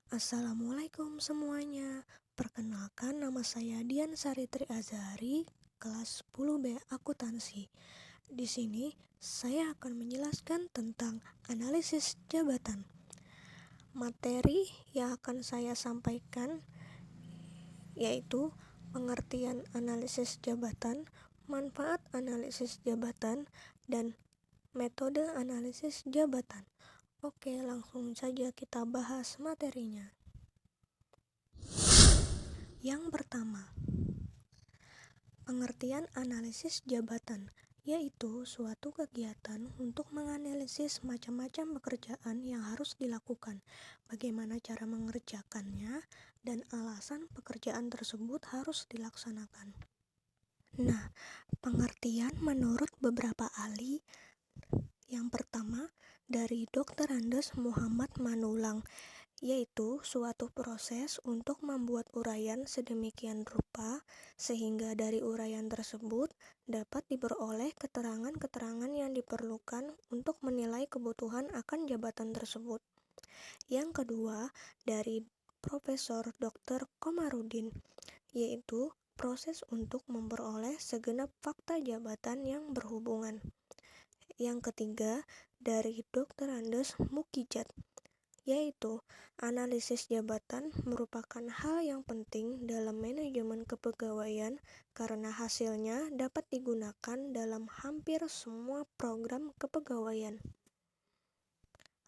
Assalamualaikum semuanya. Perkenalkan, nama saya Dian Saritri Azhari, kelas 10B Akuntansi. Di sini saya akan menjelaskan tentang analisis jabatan. Materi yang akan saya sampaikan yaitu pengertian analisis jabatan, manfaat analisis jabatan, dan metode analisis jabatan. Oke, langsung saja kita bahas materinya. Yang pertama, pengertian analisis jabatan, yaitu suatu kegiatan untuk menganalisis macam-macam pekerjaan yang harus dilakukan, bagaimana cara mengerjakannya, dan alasan pekerjaan tersebut harus dilaksanakan. Nah, pengertian menurut beberapa ahli. Yang pertama, dari Dr. Andes Muhammad Manulang, yaitu suatu proses untuk membuat uraian sedemikian rupa sehingga dari uraian tersebut dapat diperoleh keterangan-keterangan yang diperlukan untuk menilai kebutuhan akan jabatan tersebut. Yang kedua, dari Profesor Dr. Komarudin, yaitu proses untuk memperoleh segenap fakta jabatan yang berhubungan. Yang ketiga, dari Dr. Andes Mukijat, yaitu analisis jabatan merupakan hal yang penting dalam manajemen kepegawaian karena hasilnya dapat digunakan dalam hampir semua program kepegawaian.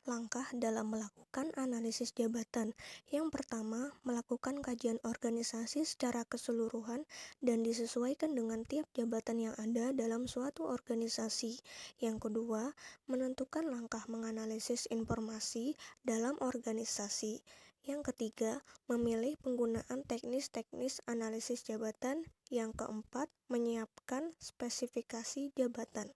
Langkah dalam melakukan analisis jabatan. Yang pertama, melakukan kajian organisasi secara keseluruhan dan disesuaikan dengan tiap jabatan yang ada dalam suatu organisasi. Yang kedua, menentukan langkah menganalisis informasi dalam organisasi. Yang ketiga, memilih penggunaan teknis-teknis analisis jabatan. Yang keempat, menyiapkan spesifikasi jabatan.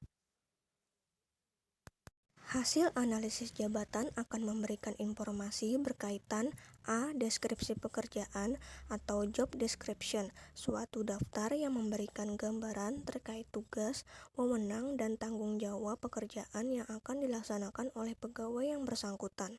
Hasil analisis jabatan akan memberikan informasi berkaitan A. Deskripsi pekerjaan atau job description, suatu daftar yang memberikan gambaran terkait tugas, wewenang, dan tanggung jawab pekerjaan yang akan dilaksanakan oleh pegawai yang bersangkutan.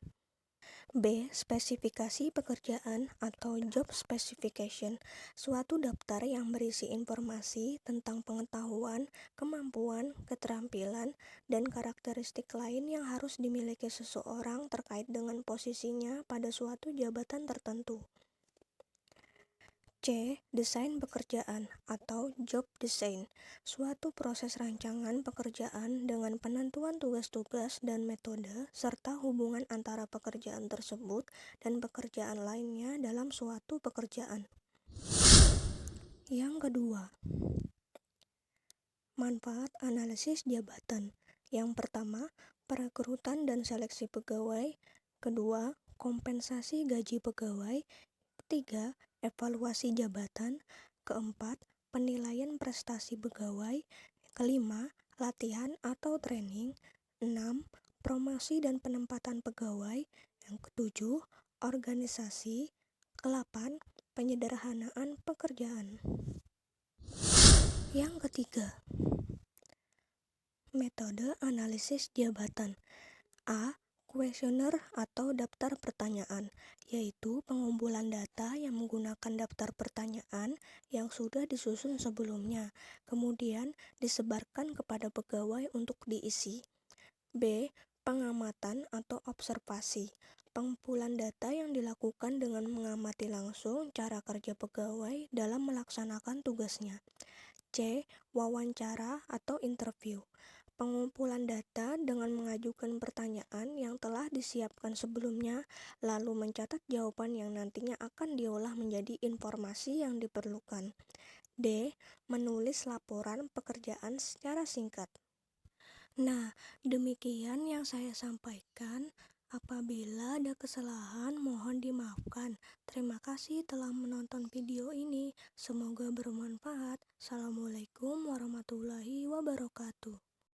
B. Spesifikasi pekerjaan atau job specification, suatu daftar yang berisi informasi tentang pengetahuan, kemampuan, keterampilan, dan karakteristik lain yang harus dimiliki seseorang terkait dengan posisinya pada suatu jabatan tertentu. C. Desain pekerjaan atau job design, suatu proses rancangan pekerjaan dengan penentuan tugas-tugas dan metode serta hubungan antara pekerjaan tersebut dan pekerjaan lainnya dalam suatu pekerjaan. Yang kedua, manfaat analisis jabatan. Yang pertama, perekrutan dan seleksi pegawai. Kedua, kompensasi gaji pegawai. Ketiga, evaluasi jabatan. Keempat, penilaian prestasi pegawai. Kelima, latihan atau training. 6. Promosi dan penempatan pegawai. Yang ketujuh, organisasi. Ke-8, penyederhanaan pekerjaan. Yang ketiga, metode analisis jabatan. A. Kuesioner atau daftar pertanyaan, yaitu pengumpulan data yang menggunakan daftar pertanyaan yang sudah disusun sebelumnya, kemudian disebarkan kepada pegawai untuk diisi. B. Pengamatan atau observasi, pengumpulan data yang dilakukan dengan mengamati langsung cara kerja pegawai dalam melaksanakan tugasnya. C. Wawancara atau interview, pengumpulan data dengan mengajukan pertanyaan yang telah disiapkan sebelumnya, lalu mencatat jawaban yang nantinya akan diolah menjadi informasi yang diperlukan. D. Menulis laporan pekerjaan secara singkat. Nah, demikian yang saya sampaikan. Apabila ada kesalahan, mohon dimaafkan. Terima kasih telah menonton video ini. Semoga bermanfaat. Assalamualaikum warahmatullahi wabarakatuh.